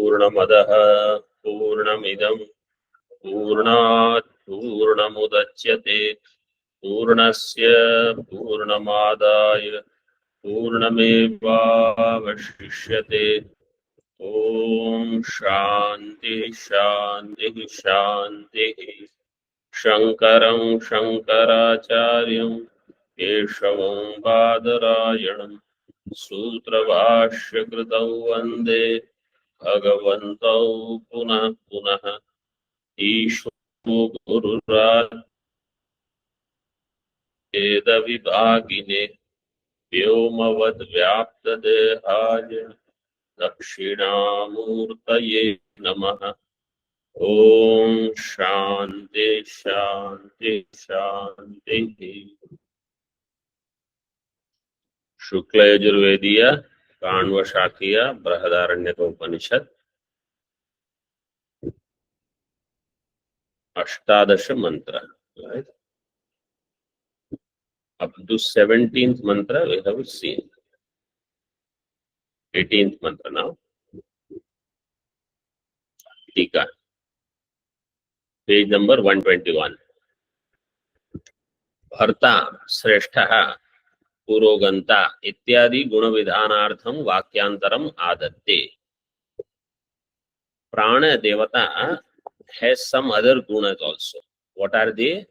पूर्णमदः पूर्णमिदं पूर्णात् पूर्णमुदच्यते पूर्णस्य पूर्णमादाय पूर्णमेवावशिष्यते। ओम शांति शांति शांति। शंकरं शंकराचार्यं केशवं बादरायणं सूत्रभाष्यकृतौ वन्दे भगवन्तौ पुनः पुनः। ईश्वरो गुरुरात्मेदविभागिने व्योमवद्व्याप्तदेहाय दक्षिणामूर्तये नमः। ओम शांति शांति शांति। शुक्ल यजुर्वेदीय काण्व शाखीय बृहदारण्यक उपनिषद अष्टादश मंत्र। Up to 17th mantra we have seen. 18th mantra now. टीका पेज नंबर 121। भर्ता श्रेष्ठः पुरोगंता इत्यादि गुण विधानार्थम वाक्यांतरम आदत्ते। प्राण देवता has some other gunas also. What are they?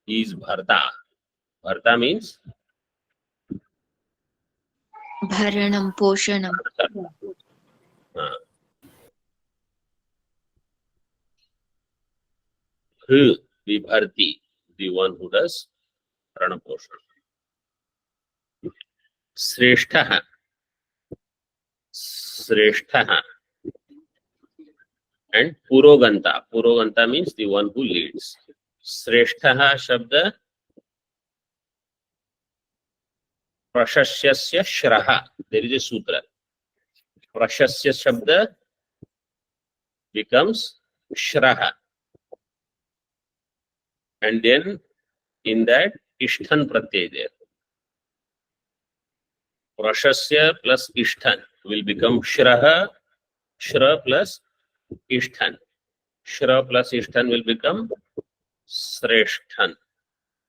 He is bharta. Bharta means भरणं पोषणं vibharti, the one who does prana poshan. Sreshtha, Sreshtha and Puroganta. Puroganta means the one who leads. Sreshtha shabda prashasyasya shraha. There is a sutra. Prashasya shabda becomes shraha. And then in that ishthan pratyay there. Prashasya plus ishthan will become shraha. Shra plus ishthan. Shra plus ishthan will become sreshthan.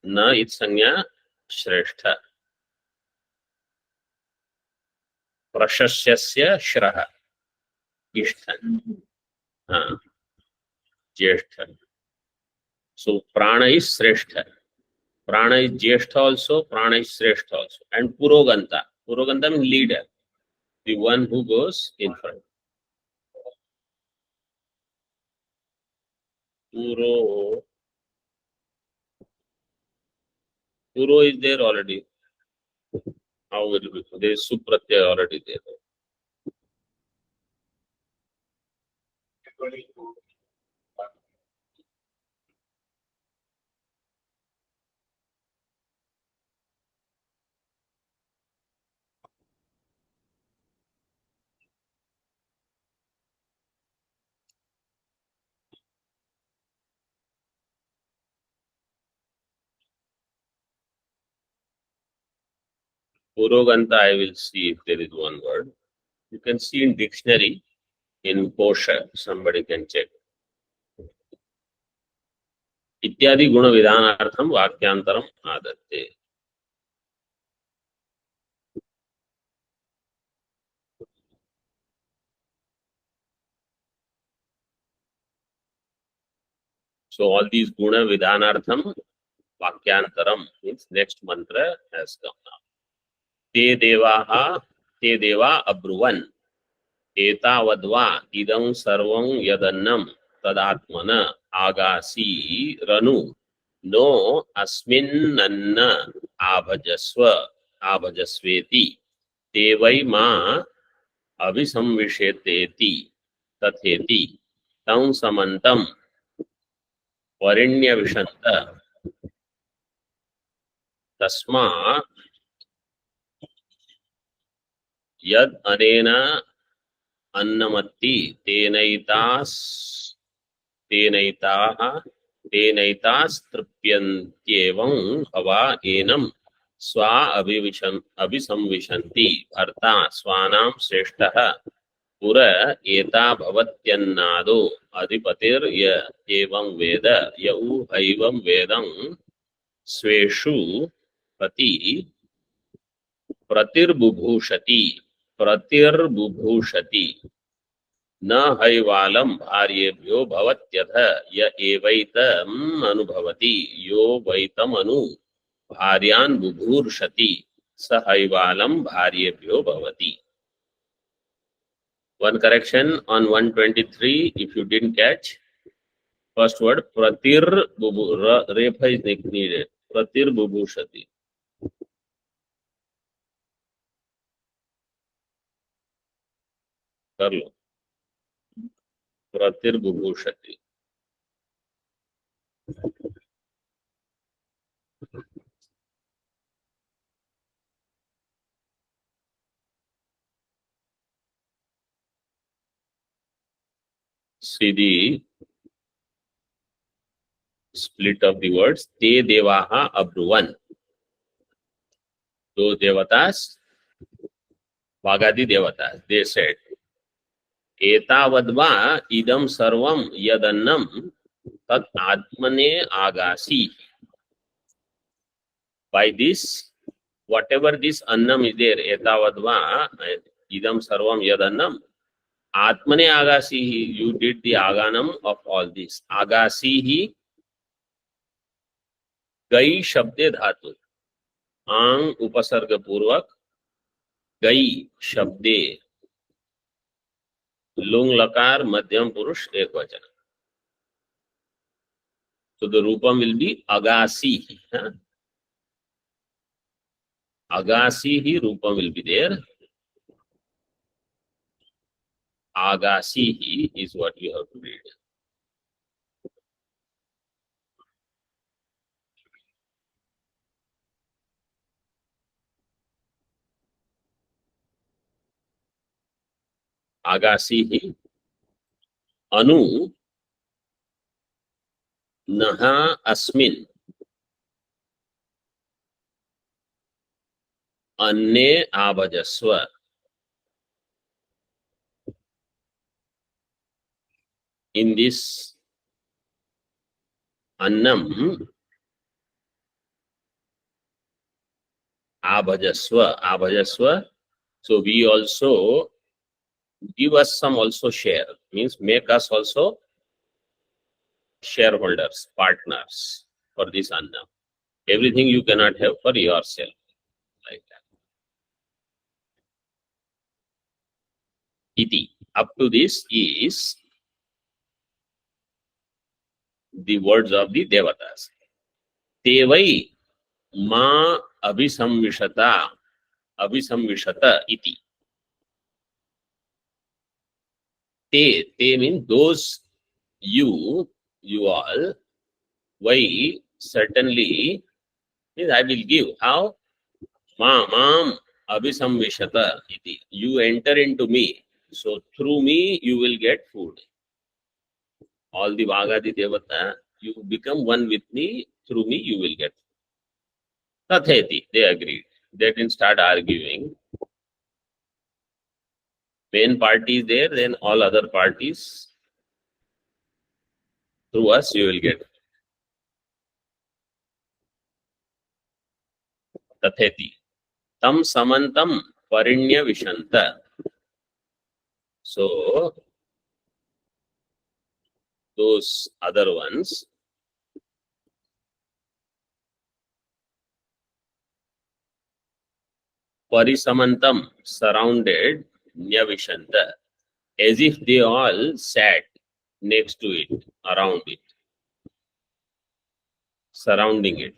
Na it sanya sreshtha. Prashasyasya shraha. Ishthan. Jeshtha. So prana is sreshtha. Prana is jeshtha also, prana is sreshtha also. And puroganta. Puroganta means leader. The one who goes in front. Puro is there already. How will it be? There is supratyaya already there. Puroganta, I will see if there is one word. You can see in dictionary, in Kosha, somebody can check. इत्यादि गुण विधानार्थम वाक्यांतरम आदत्ते. So all these guna vidhanartham vakyantaram means next mantra has come now. Te deva abruvan etavadva idam sarvam yadannam tadatmana agasi ranu no asminnanna abhajasveti devai ma अभिसंविशेतेति तथेति तं समन्तं वरिण्यविशन्त तस्मा यद अनेन अन्नमत्ति तेनैतास्तृप्यन्त्येवं भवा एनं स्वा अभिसंविशन्ति भर्ता स्वानां श्रेष्ठः पुर एता भवत्यन्नादो अधिपतिर य एवं वेद य उ हैवं वेदं स्वेषु पति प्रतिर्बुभूषति प्रतिर्बुभूषति न हैवालं भार्येभ्यो भवत्यथ य एवैतम् अनुभवति यो वैतमनु भार्यान् बुभूर्षति स हैवालं भार्येभ्यो भवति. One correction on 123, if you didn't catch, first word pratir bubu, refa is needed. Pratir bubhushati. कर लो. pratir bubhushati. See the split of the words. Te devaha abruvan. Those devatas, Vagadi devatas, they said, एतावद्वा idam sarvam yadannam tat atmane agasi. By this, whatever this annam is there, etavadva idam sarvam yadannam, atmane agasihi, you did the aganam of all this. Agasihi, gai shabde dhatu, ang upasarga purvak, gai shabde, lung lakar madhyam purush ekvachana. So the rupam will be agasihi. Huh? Agasihi rupam will be there. Agasihi is what you have to read. Agasihi anu naha asmin अन्ने आभजस्व. In this annam abhajasva, abhajasva, so we also give us some also share, means make us also shareholders, partners for this annam. Everything you cannot have for yourself, like that. Iti, up to this is the words of the devatas. Tevai ma abhisamvishata, abhisamvishata iti. Te means those you all, why certainly means I will give. How? Mam abhisamvishata iti. You enter into me, so through me you will get food. All the Vagadi Devata, you become one with me, through me you will get food. Tatheti, they agreed. They didn't start arguing. Main party is there, then all other parties, through us you will get. Tatheti. Tam samantam parinya vishanta. So, those other ones, parisamantam, surrounded, nyavishanta, as if they all sat next to it, around it, surrounding it.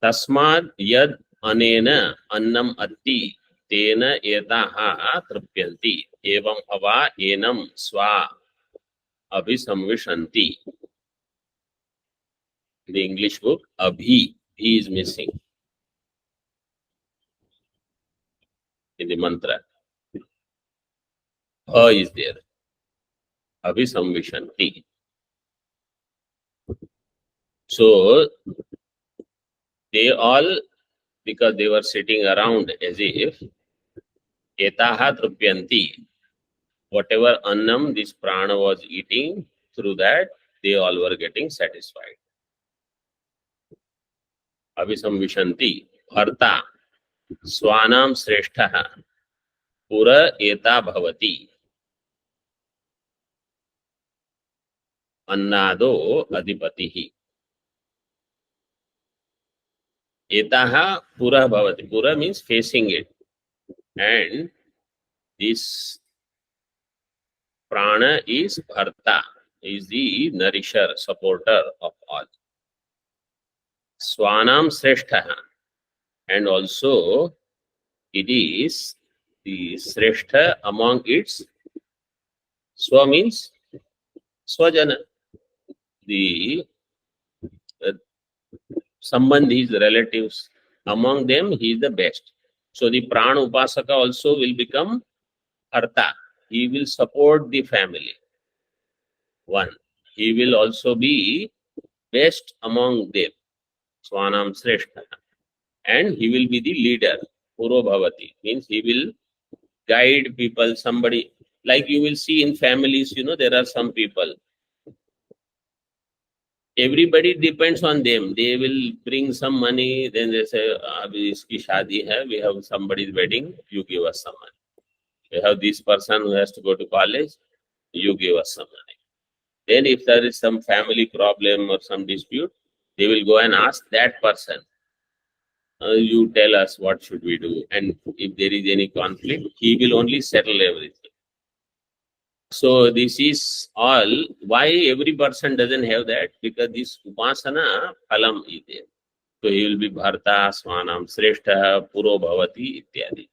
Tasmad yad anena annam atti tena etaha tripyanti evam hava enam swa abhisamvishanti. The English book, abhi, he is missing in the mantra. Ha is there. Abhisamvishanti. So, they all, because they were sitting around as if etaha trupyanti. Whatever annam this prana was eating, through that they all were getting satisfied. Abhisamvishanti. Bharta. Swanam sreshtha. Pura eta bhavati. Annado adipatihi. Etaha pura bhavati. Pura means facing it. And this prana is bharta, is the nourisher, supporter of all. Swanam sreshtha. And also it is the sreshtha among its. Swa means swajana. The sambandhis, relatives. Among them he is the best. So the prana upasaka also will become artha. He will support the family. One. He will also be best among them. Swanam sreshtha. And he will be the leader. Puro bhavati. Means he will guide people, somebody. Like you will see in families, there are some people. Everybody depends on them. They will bring some money, then they say, "Abhi iski shaadi hai, we have somebody's wedding, you give us some money. We have this person who has to go to college, you give us some money." Then if there is some family problem or some dispute, they will go and ask that person, "You tell us what should we do." And if there is any conflict, he will only settle everything. So this is all. Why every person doesn't have that? Because this upasana phalam is there. So he will be bharta, swanam, sreshtha, puro bhavati, ityadi.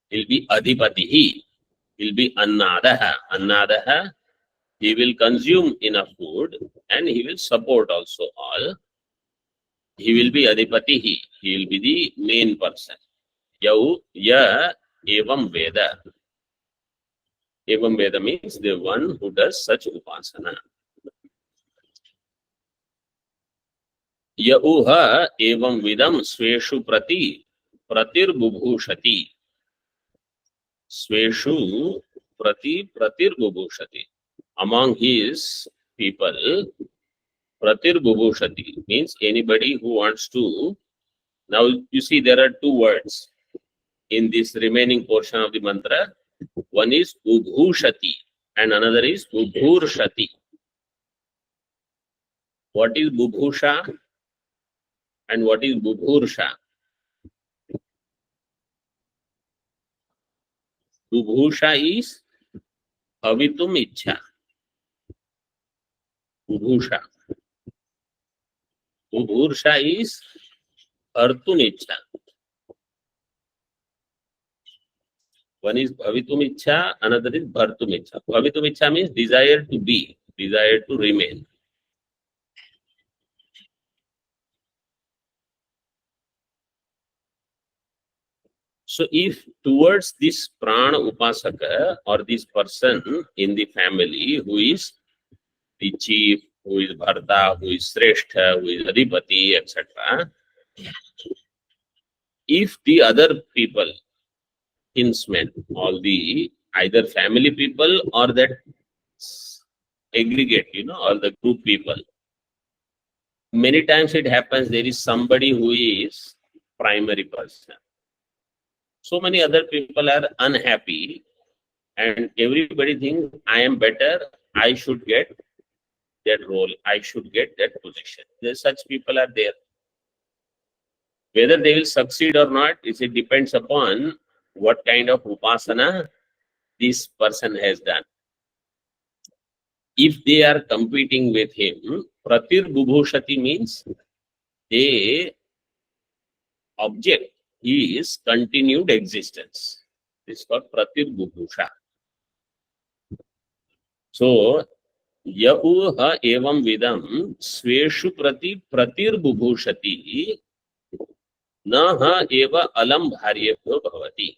He will be adhipatihi. He will be annadaha. Annadaha, he will consume enough food and he will support also all. He will be adhipatihi. He will be the main person. Yau, ya, evam veda. Evam veda means the one who does such upasana. यऊह एवं विदम स्वेषु प्रति प्रतिर्बुभूषति. स्वेषु प्रति प्रतिर्बुभूषति. Among his people, pratirbubushati means anybody who wants to. Now you see there are two words in this remaining portion of the mantra. One is bubhushati and another is bubhurshati. What is bubhusha and what is bubhursha? Bubhusha is havitum ichha. Bubhusha. Bubhursha is artum ichha. One is bhavitum ichha, another is bhartum ichha. Bhavitum ichha means desire to be, desire to remain. So if towards this prana upasaka or this person in the family who is the chief, who is bharta, who is sreshtha, who is adhipati, etc., if the other people, kinsmen, all the either family people or that aggregate, all the group people, many times it happens there is somebody who is primary person. So many other people are unhappy and everybody thinks I am better, I should get that role, I should get that position. Such people are there. Whether they will succeed or not, it depends upon what kind of upasana this person has done. If they are competing with him, pratir bubhushati means they object is continued existence. This is called pratir bubhusha. So, yauha evam vidam sveshu prati pratir bubhushati naha eva alam bharyebhyo bhavati.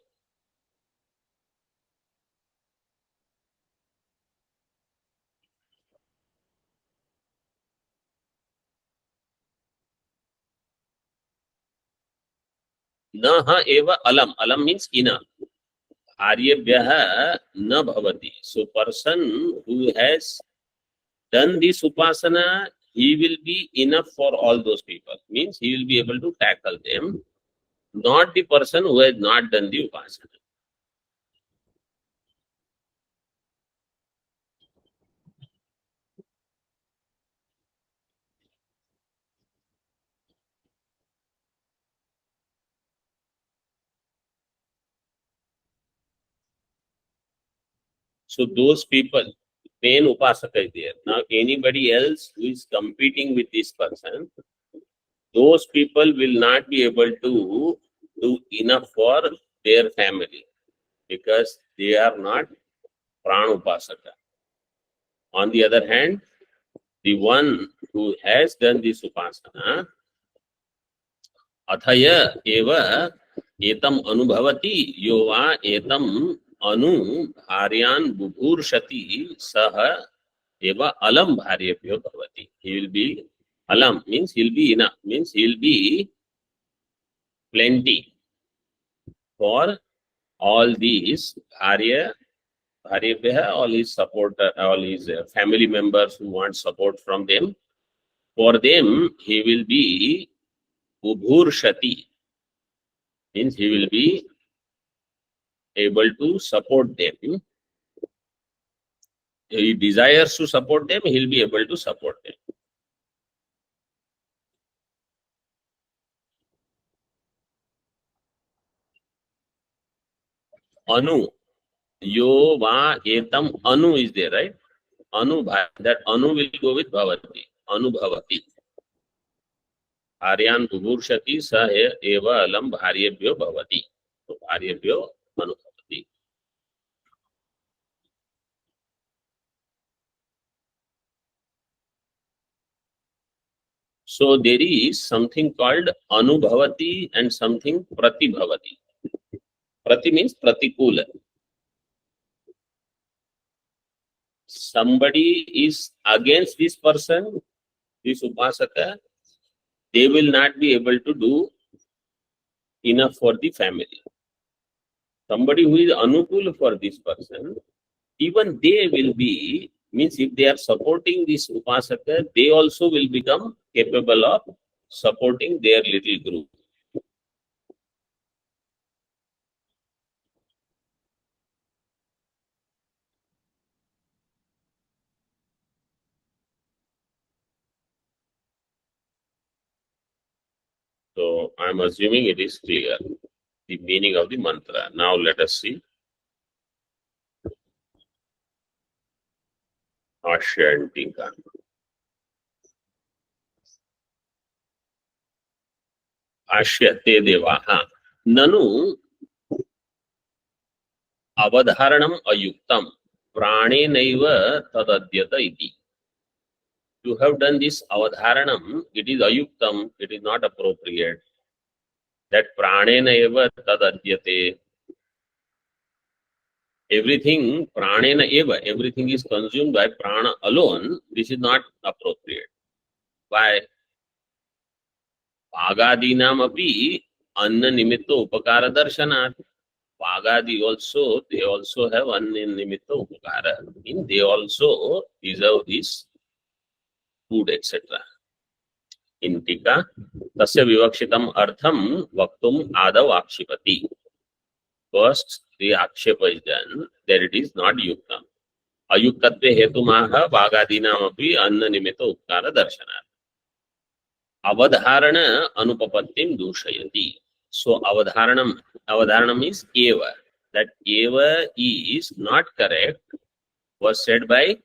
न ह एव अलम, अलम means in, आर्यभ्यः न भवति. So person who has done this upasana, he will be enough for all those people. Means he will be able to tackle them, not the person who has not done the upasana. So those people, main upasaka is there. Now anybody else who is competing with this person, those people will not be able to do enough for their family because they are not prana upasaka. On the other hand, the one who has done this upasana, अथय एव एतम अनुभवति यो वा एतम अनु भार्यान् बुभूर्षति सह एव अलम भार्येभ्यो भवति. He will be alam means he will be enough, means he will be plenty for all these bharyebhyah, all his supporter, all his family members who want support from them. For them he will be bubhurshati, means he will be able to support them. He desires to support them, he will be able to support them. Anu, yo va etam anu is there, right? Anu, that anu will go with bhavati. Anu bhavati. Aryan bubhurshati sa eva alam bharyebhyo bhavati. So bharyebhyo anu bhavati. So there is something called anubhavati and something pratibhavati. Prati means pratikula. Somebody is against this person, this upasaka, they will not be able to do enough for the family. Somebody who is anukul for this person, even they will be, means if they are supporting this upasaka, they also will become capable of supporting their little group. So I am assuming it is clear, the meaning of the mantra. Now let us see. Ashyantika. Ashyate devaha. Nanu avadharanam ayuktam pranenaiva tadadyata iti. You have done this avadharanam, it is ayuktam, it is not appropriate. That pranena eva tadadyate. Everything pranena eva, everything is consumed by prana alone. This is not appropriate. Why? Pagadinam api anna nimitto upakara darshanat. Pagadi also, they also have anna nimitto upakara. Means they also deserve this food, etc. In tika, tasya vivakshitam artham vaktum adav akshipati. First, the akshepa is done, that it is not yuktam. Ayuktatve hetumaha vagadinamapi anna nimitto upkara darshana. Avadharana anupapattim dushayati. So avadharanam is eva. That eva is not correct was said by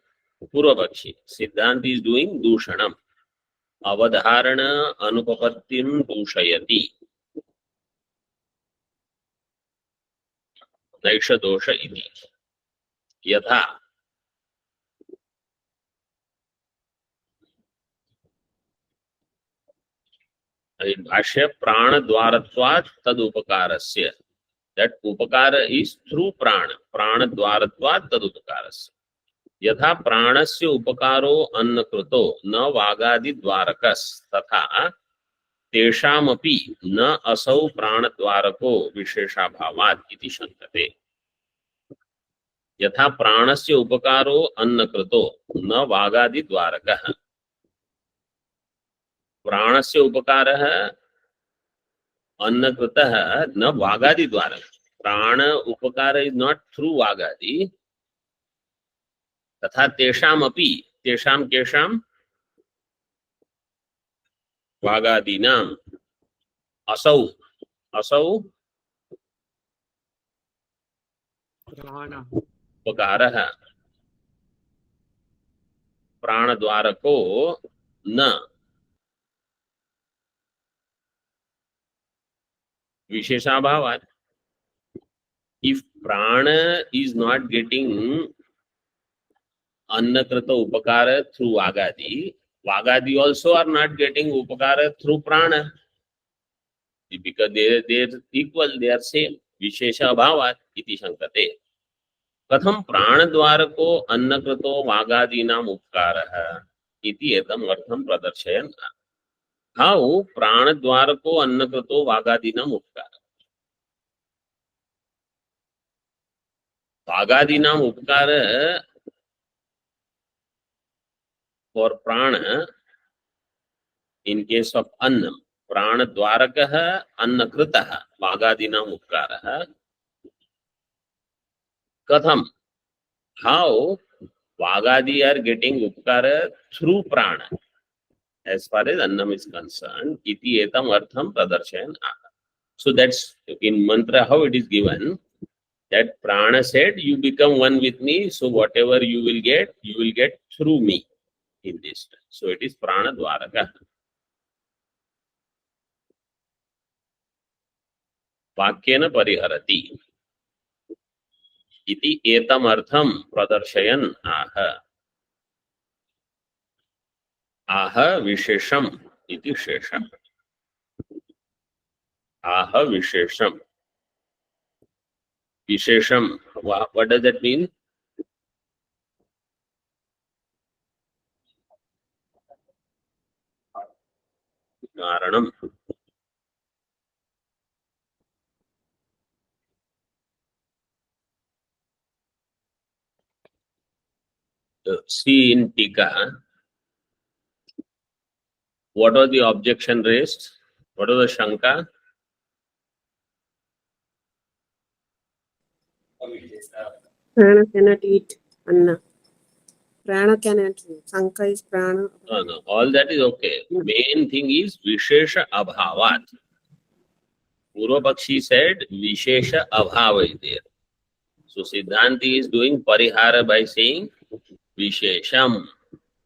Purvapakshi. Siddhanta is doing dushanam. Avadharana anupapattim dushayati. Naisha dosha iti. Yatha. In Bhashya, prana dvaratvat tad upakarasya. That upakara is through prana. Prana dvaratvat tad upakarasya. Yatha pranasya upakaro annakrito na vagadi dvarakas. Tatha तेषामपि न असौ प्राणद्वारको विशेषाभावात् इति शंकते। यथा प्राणस्य उपकारो अन्नकृतो न वागादिद्वारकः। प्राणस्य उपकारः अन्नकृतः न वागादिद्वारकः। प्राण उपकार इज नॉट थ्रू वागादि। तथा तेषामपि, तेषां केषां, वागादीनाम् असौ, असौ उपकारः प्राणद्वारको न विशेषाभावात्। If prana is not getting annakrita upakara through vagadi, vagadi also are not getting upakara through prana, because they are equal, they are same. Vishesha bhavat iti shankate. कथम प्राणद्वारको अन्नकृतो वागादीनाम उपकारः इति एतम् अर्थं प्रदर्शयन्। How प्राणद्वारको अन्नकृतो वागादीनाम उपकारः। वागादीनाम उपकारः for prana in case of annam, prana dwarakah annakritah vagadinam upkarah. Katham, how vagadi are getting upkara through prana as far as annam is concerned, iti etam artham pradarshayana. So that's in mantra how it is given, that prana said you become one with me, so whatever you will get through me in this. So it is prana dwarakah. वाक्येन परिहरति इति एतमर्थं प्रदर्शयन् आह। आह विशेषम् इति शेषः। आह विशेषम्। विशेषम्, what does that mean? कारणम्। See in Tika, what was the objection raised? What was the Shanka? Prana cannot eat Anna. Prana cannot. Sanka is prana. No, all that is okay. Main thing is Vishesha Abhavat. Purva Pakshi said Vishesha Abhava is there. So Siddhanti is doing Parihara by saying Vishesham.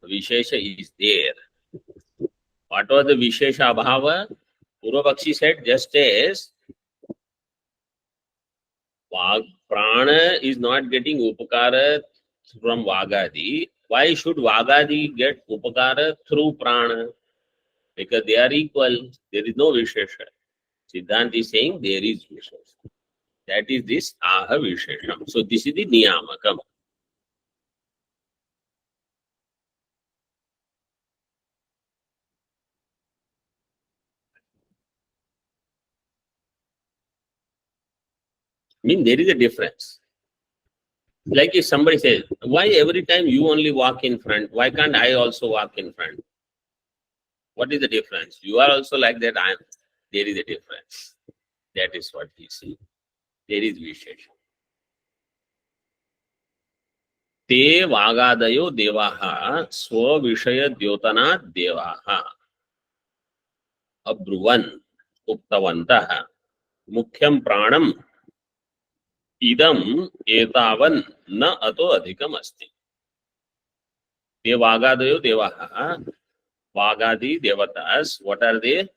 Vishesha is there. What was the Vishesha Abhava? Purva Pakshi said just as Prana is not getting Upakara from Vagadi, why should Vagadi get Upakara through Prana? Because they are equal. There is no Vishesha. Siddhanta is saying there is Vishesha. That is this Aha Vishesham. So this is the Niyamakam. I mean, there is a difference. Like if somebody says, why every time you only walk in front? Why can't I also walk in front? What is the difference? You are also like that. I am. There is a difference. That is what he says. There is Vishesha. Te Vagadayo Devaha Swa Vishaya Dyotana Devaha Abruvan Uktavantaha Mukhyam Pranam Idam Etavan Na Ato Adhikam Asti. Te Vagadayo Devaha, Vagadi Devatas, what are they?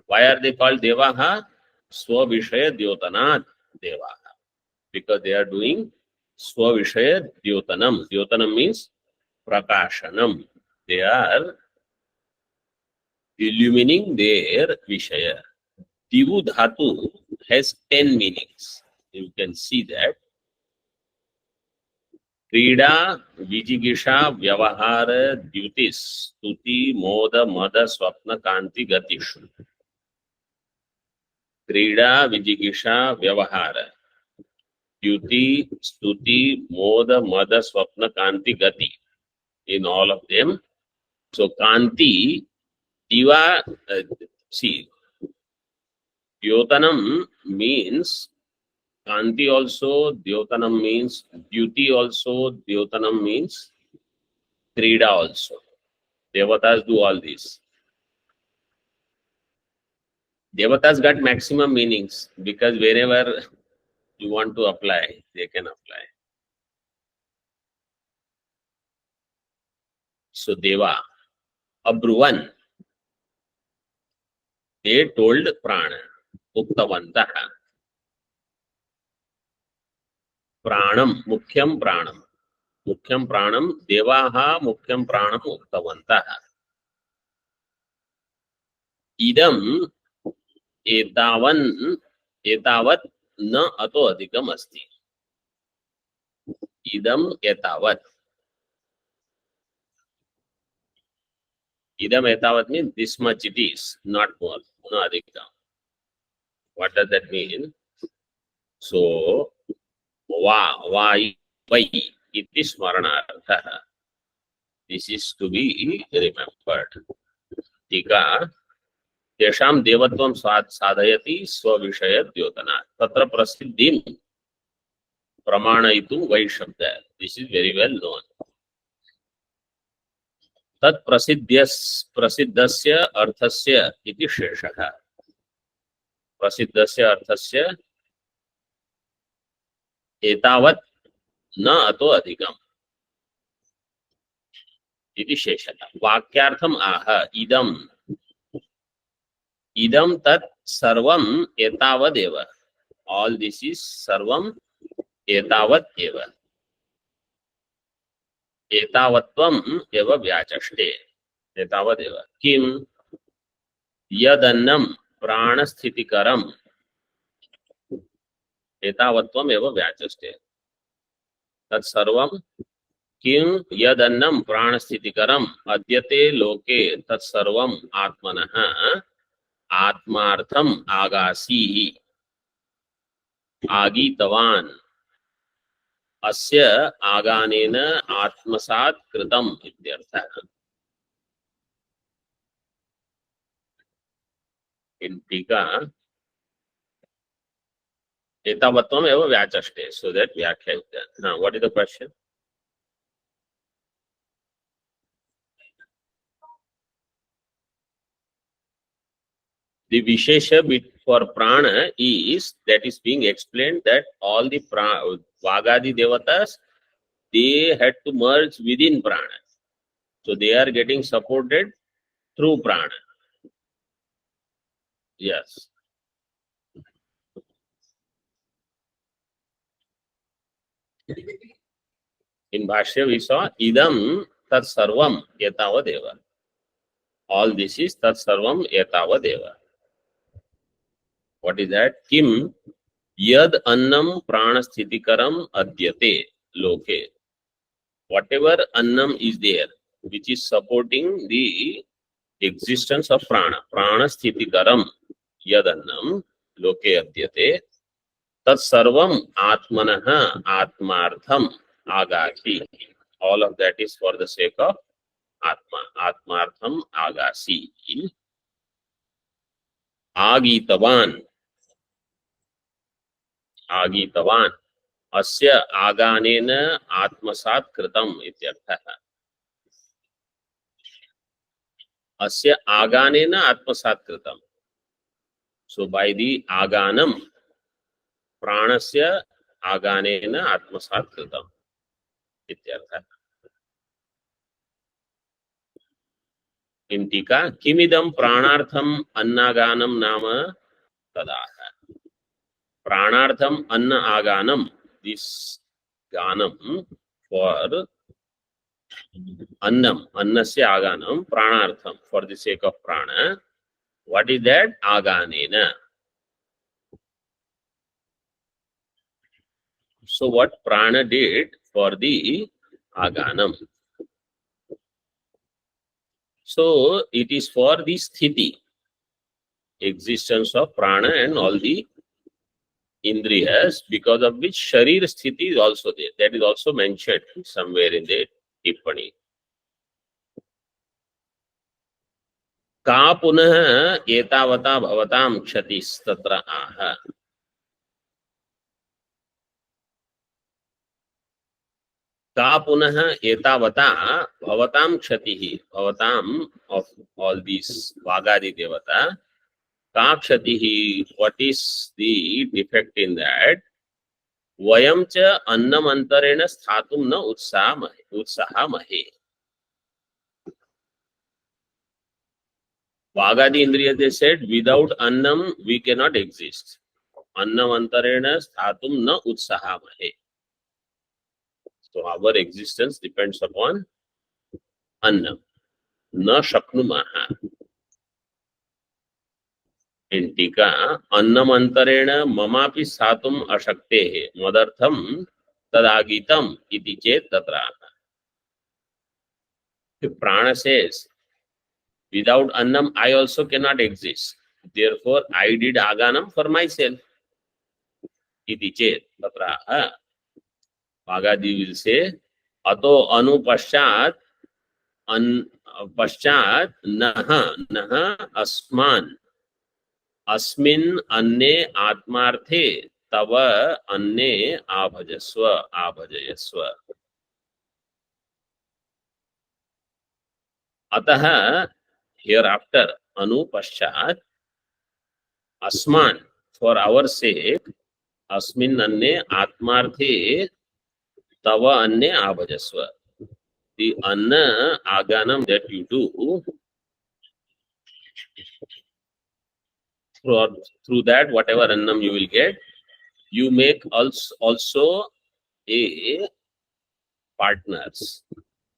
Why are they called Devaha? Swavishaya Dyotanat Devaha. Because they are doing Swavishaya Dyotanam. Dyotanam means Prakashanam. They are illumining their Vishaya. Divu Dhatu has 10 meanings. You can see that. क्रीडा विजिगिषा व्यवहार द्युतिस स्तुति मोद मद स्वप्न कांति गतिषु. क्रीडा विजिगिषा व्यवहार द्युति स्तुति मोद मद स्वप्न कांति गति. In all of them, so kanti diva, see, Dyotanam means kanti also, Dyotanam means duty also, Dyotanam means krida also. Devatas do all this. Devatas got maximum meanings because wherever you want to apply, they can apply. So Deva, Abruvan, they told Prana, Uktavantaha. Pranam, Mukhyam Pranam. Mukhyam Pranam, Devaha Mukhyam Pranam Uktavantaha. Idam Etavan Etavat na ato adhikam asti. Idam etavat. Idam etavat means this much it is, not more. No adhikam. What does that mean? So, why iti smaranartha. This is to be remembered. Tika तेषां देवत्वं साधयति स्वविषय द्योतना तत्र प्रसिद्धिं प्रमाणयितुं वै शब्द. This is very well known. तत् प्रसिद्धस्य अर्थस्य इति शेषः. प्रसिद्धस्य अर्थस्य एतावत् न अतो अधिकम् इति शेषः. वाक्यार्थम् आह इदम् idam tat sarvam etavadeva. All this is sarvam etavat eva. Etavatvam eva vyachaste. Etavadeva. Kim yadannam pranasthitikaram. Etavatvam eva vyachaste. Tat sarvam kim yadannam pranasthitikaram adyate loke tat sarvam atmanaha आत्मार्थम आगासी आगीतवान अस्य आगानेन आत्मसात् कृतम इत्यर्थः. इन टीका एतावत्वम एव व्याचष्टे. सो दैट व्याख्या is done. Now what is the question? The Vishesha bit for prana is that is being explained that all the Vagadi Devatas, they had to merge within prana. So they are getting supported through prana. Yes. In Bhashya we saw idam tat sarvam etavadeva. All this is tat sarvam etavadeva. What is that? Kim yad annam pranasthitikaram adyate loke. Whatever annam is there, which is supporting the existence of prana. Pranasthitikaram yad annam loke adyate. Tat sarvam atmanaha atmartham agati. All of that is for the sake of atma. Atmartham agasi. Agitavan. Agitavan asya aganena atmasat kritam ityarthah. Asya aganena atmasat kritam. So by the aganam, pranasya aganena atmasat kritam ityarthah. In tika kimidam pranartham annaganam nama tadaha. Pranartham anna aganam, this ganam for annam, annasya aganam, pranartham, for the sake of prana. What is that? Aganena. So what prana did for the aganam? So it is for the sthiti. existence of prana and all the indriyas, because of which sharir sthiti is also there. That is also mentioned somewhere in the tippani. का पुनः एतावता भवतां क्षतिस्तत्र आह. का पुनः एतावता भवतां क्षतिः, भवतां of all these वागादि देवता, का क्षतिः, what is the defect in that? वयं च अन्नमन्तरेण स्थातुं न उत्साहामहे. Vagadi Indriya, they said, without annam we cannot exist. Annamantarena sthatum na utsahamahe. So our existence depends upon annam. Na shaknumaha. In tika, annamantarena mamapi sthatum ashaktehe. Madartham tadagitam iti chet tatraha. If prana says, without annam I also cannot exist. Therefore, I did aganam for myself. Iti chet tatraha. Vagadi will say, ato anupashat पश्चात नह नह अस्मान अस्मिन् अन्ने आत्मार्थे तव अन्ने आभजस्व आभजयस्व. अतः hereafter अनुपश्चात अस्मान for our sake अस्मिन् अन्ने आत्मार्थे तव अन्ने आभजस्व. The anna aganam that you do, through that whatever annam you will get, you make also a partners,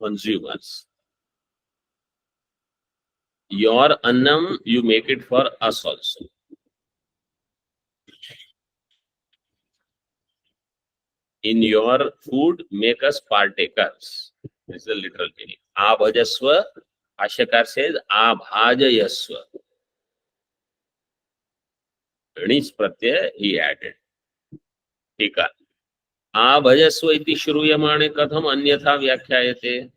consumers. Your annam you make it for us also. In your food, make us partakers. This is the literal meaning. Abhajasva, Ashakar says, Abhajayasva. Anish pratyaya he added. Tika. Abhajasva iti shruyamane katham anyatha vyakhyayate.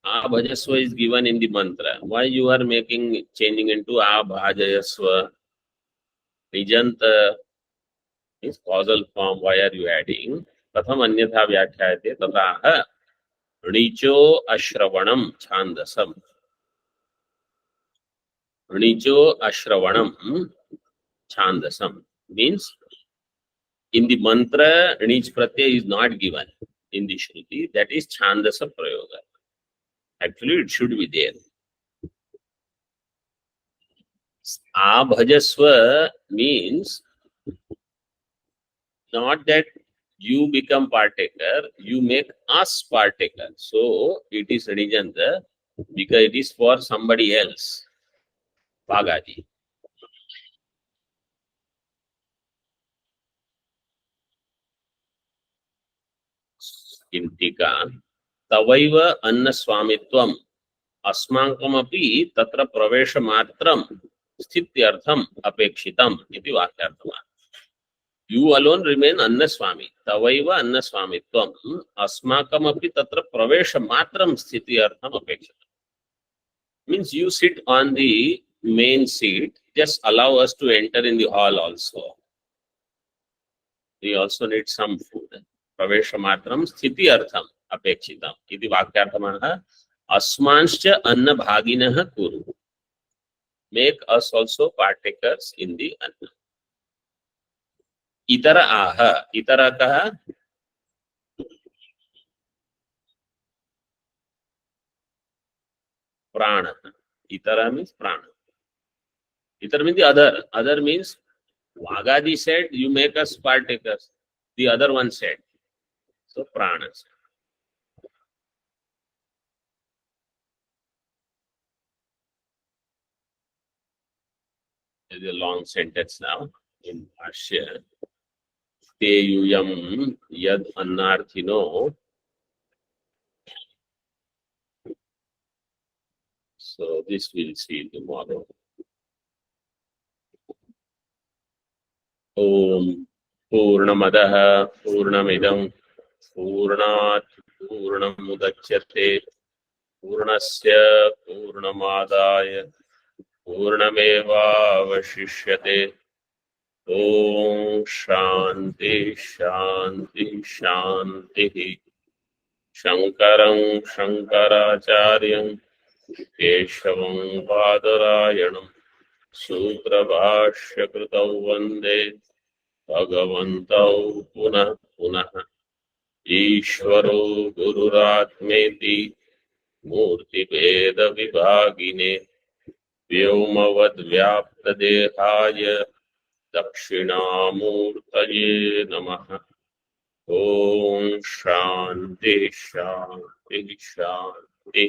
Abhajasva is given in the mantra. Why you are changing into Abhajayasva? Nijanta is causal form. Why are you adding? Katham anyatha vyakhyayate tataha. Nicho ashravanam chandasam. Nicho ashravanam chandasam means in the mantra Nich pratyaya is not given in the Shruti. That is chandasa prayoga. Actually, it should be there. Abhajasva means not that you become partaker, you make us partaker. So it is Nijanta because it is for somebody else. Bhagadi. In Tika, Tavaiva Anna Swamitvam Asmankamapi Tatra Pravesha Matram Sthityartham Apekshitam iti Vakyarthama. You alone remain Anna Swami. Tavaiva Anna Swamitvam Asmakamapi Tatra Pravesha Matram Sthityartham Apekshitam. Means you sit on the main seat, just allow us to enter in the hall also. We also need some food. Pravesha Matram Sthityartham Apekshitam iti Vakyarthamaha. Asmanscha Anna Bhaginaha Kuru. Make us also partakers in the Anna. Itara aha. Itara kaha? Prana. Itara means prana. Itara means the other. Other means Vagadi said, you make us partakers. The other one said. So prana. There is a long sentence now in Bhashya. Te yuyam yad annarthino. So this we'll see tomorrow. ओम पूर्णमदः पूर्णमिदं पूर्णात् पूर्णमुदच्यते पूर्णस्य पूर्णमादाय पूर्णमेवावशिष्यते। ओम शांति शांति शांति। शंकरं शंकराचार्यं केशवं बादरायणं सूत्रभाष्यकृतौ वन्दे भगवन्तौ पुनः पुनः। ईश्वरो गुरुरात्मेति मूर्तिभेदविभागिने व्योमवद्व्याप्तदेहाय दक्षिणामूर्तये नमः। ओम शांति शांति शांति।